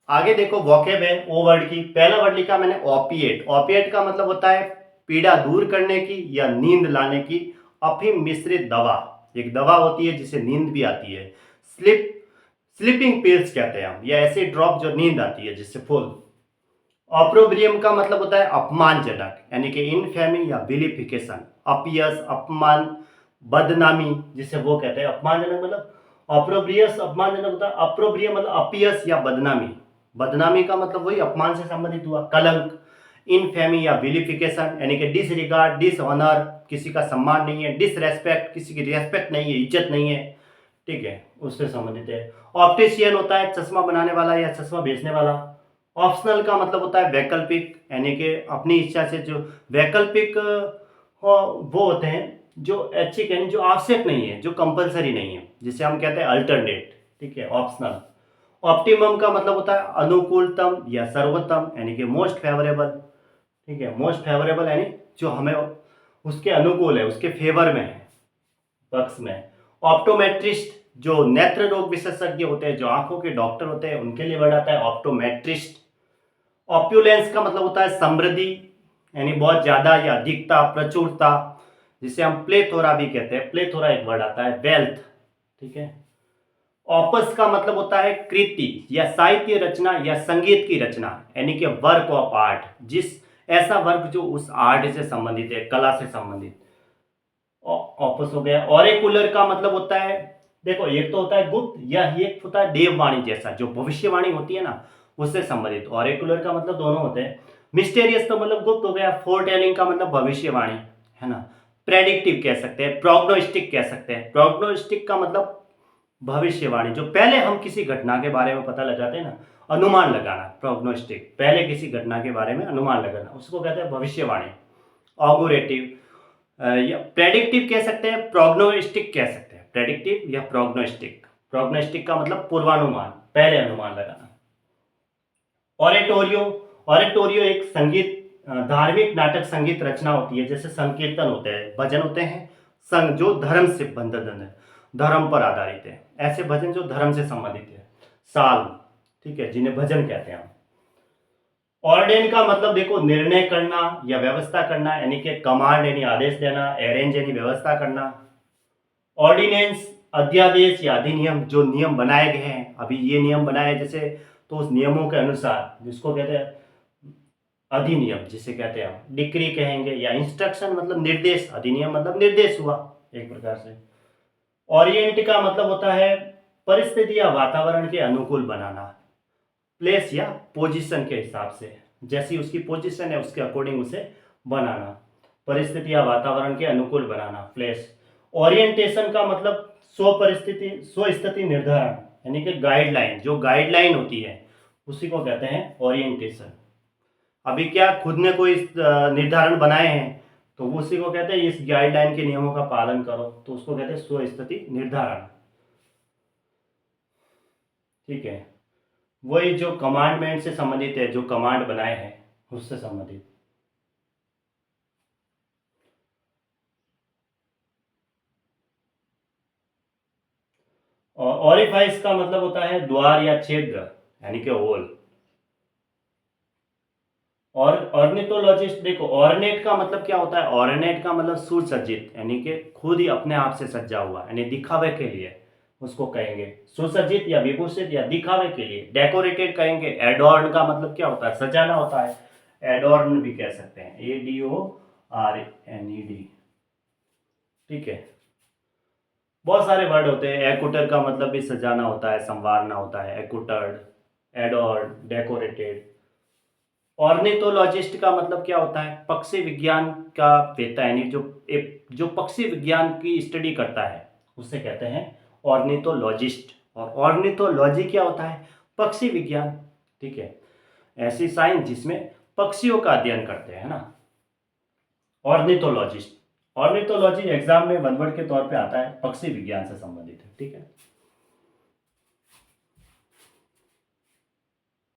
आगे देखो वोकेब है ओ वर्ड की। पहला वर्ड लिखा मैंने ओपिएट। ओपिएट का मतलब होता है पीड़ा दूर करने की या नींद लाने की अफीम मिश्रित दवा। एक दवा होती है जिससे नींद भी आती है। स्लिप स्लीपिंग पिल्स कहते हैं हम, या ऐसे ड्रॉप जो नींद आती है जिससे फुल। ऑप्रोब्रियम का मतलब होता है अपमानजनक, यानी कि इनफेमी या विलिफिकेशन। अपियस अपमान, बदनामी जिसे वो कहते हैं अपमानजनक, मतलब ऑप्रोब्रियस अपमानजनक होता है, अप्रोब्रियम मतलब अपियस या बदनामी। बदनामी का मतलब वही अपमान से संबंधित हुआ। कलंक, इनफेमी या विलिफिकेशन, यानी कि डिसरिगार्ड, डिसऑनर, किसी का सम्मान नहीं है। डिसरेस्पेक्ट, किसी की रेस्पेक्ट नहीं है, इज्जत नहीं है, ठीक है, उससे संबंधित है। ऑप्टिशियन होता है चश्मा बनाने वाला या चश्मा बेचने वाला। ऑप्शनल का मतलब होता है वैकल्पिक, यानी कि अपनी इच्छा से जो वैकल्पिक वो होते हैं जो ऐच्छिक, यानी जो आवश्यक नहीं है, जो कंपलसरी नहीं है, जिसे हम कहते हैं अल्टरनेट, ठीक है, ऑप्शनल। ऑप्टिमम का मतलब होता है अनुकूलतम या सर्वोत्तम, यानी कि मोस्ट फेवरेबल, ठीक है, मोस्ट फेवरेबल यानी जो हमें उसके अनुकूल है, उसके फेवर में है, पक्ष में। ऑप्टोमेट्रिस्ट जो नेत्र रोग विशेषज्ञ होते हैं, जो आंखों के डॉक्टर होते हैं, उनके लिए वर्ड आता है ऑप्टोमेट्रिस्ट। ऑप्युलेंस का मतलब होता है समृद्धि, यानी बहुत ज्यादा या अधिकता, प्रचुरता, जिसे हम प्लेथोरा भी कहते हैं। प्लेथोरा एक वर्ड आता है, वेल्थ, ठीक है। ऑपस का मतलब होता है कृति या साहित्य रचना या संगीत की रचना, यानी कि वर्क ऑफ आर्ट, जिस ऐसा वर्क जो उस आर्ट से संबंधित है, कला से संबंधित। ऑपस हो गया। ऑरेकुलर का मतलब होता है, देखो एक तो होता है गुप्त, या एक होता है देववाणी जैसा, जो भविष्यवाणी होती है ना, उससे संबंधित। ऑरेकुलर का मतलब दोनों होते हैं। मिस्टेरियस तो मतलब गुप्त हो गया। फोरटेलिंग का मतलब भविष्यवाणी, है ना। प्रेडिक्टिव कह सकते हैं, प्रोग्नोस्टिक कह सकते हैं। प्रोग्नोस्टिक का मतलब भविष्यवाणी, जो पहले हम किसी घटना के बारे में पता लगाते हैं ना, अनुमान लगाना। प्रोग्नोस्टिक पहले किसी घटना के बारे में अनुमान लगाना, उसको कहते हैं भविष्यवाणी। ऑगुरेटिव या प्रेडिक्टिव कह सकते हैं, प्रोग्नोस्टिक कह सकते हैं। प्रेडिक्टिव या प्रोग्नोस्टिक। प्रोग्नोस्टिक का मतलब पूर्वानुमान, पहले अनुमान लगाना। ऑरेटोरियो, ऑरेटोरियो एक संगीत धार्मिक नाटक संगीत रचना होती है, जैसे संकीर्तन होते हैं, भजन होते हैं, संग जो धर्म से बंधन है, धर्म पर आधारित है, ऐसे भजन जो धर्म से संबंधित है। साल, ठीक है, जिन्हें भजन कहते हैं हम। ऑर्डेन का मतलब देखो निर्णय करना या व्यवस्था करना, यानी कि कमांड यानी आदेश देना, अरेंज यानी व्यवस्था करना। ऑर्डिनेंस अध्यादेश या अधिनियम, जो नियम बनाए गए हैं, अभी ये नियम बनाए जैसे, तो उस नियमों के अनुसार, जिसको कहते हैं अधिनियम, जिसे कहते हैं हम डिक्री कहेंगे, या इंस्ट्रक्शन मतलब निर्देश, अधिनियम मतलब निर्देश हुआ एक प्रकार से। ओरिएंट का मतलब होता है परिस्थिति या वातावरण के अनुकूल बनाना, प्लेस या पोजीशन के हिसाब से, जैसी उसकी पोजीशन है उसके अकॉर्डिंग उसे बनाना। परिस्थिति या वातावरण के अनुकूल बनाना, प्लेस। ओरिएंटेशन का मतलब स्व परिस्थिति, स्व स्थिति निर्धारण, यानी कि गाइडलाइन, जो गाइडलाइन होती है उसी को कहते हैं ओरिएंटेशन। अभी क्या खुद ने कोई निर्धारण बनाए हैं, तो वो उसी को कहते हैं इस गाइडलाइन के नियमों का पालन करो, तो उसको कहते हैं स्व स्थिति निर्धारण, ठीक है। वही जो कमांडमेंट से संबंधित है, जो कमांड बनाए हैं उससे संबंधित। और ऑरिफाइस का मतलब होता है द्वार या छिद्र, यानी कि होल। और ऑर्निथोलॉजिस्ट देखो, ऑर्नेट का मतलब क्या होता है, ऑर्नेट का मतलब सुसज्जित, यानी कि खुद ही अपने आप से सजा हुआ, यानी दिखावे के लिए उसको कहेंगे सुसज्जित या विभूषित या दिखावे के लिए। डेकोरेटेड कहेंगे। एडॉर्न का मतलब क्या होता है, सजाना होता है। एडॉर्न भी कह सकते हैं, ADORNED, ठीक है। बहुत सारे वर्ड होते हैं। एकुटर का मतलब भी सजाना होता है, संवारना होता है, एकुटर्ड, एडोर्ड, डेकोरेटेड। ऑर्निथोलॉजिस्ट का मतलब क्या होता है, पक्षी विज्ञान का वेत्ता, यानी जो पक्षी विज्ञान की स्टडी करता है उसे कहते हैं ऑर्निथोलॉजिस्ट। और ऑर्निथोलॉजी क्या होता है, पक्षी विज्ञान, ठीक है, ऐसी साइंस जिसमें पक्षियों का अध्ययन करते हैं, ना, ऑर्निथोलॉजिस्ट। ऑर्निथोलॉजी एग्जाम में वन वर्ड के तौर पे आता है, पक्षी विज्ञान से संबंधित है, ठीक है।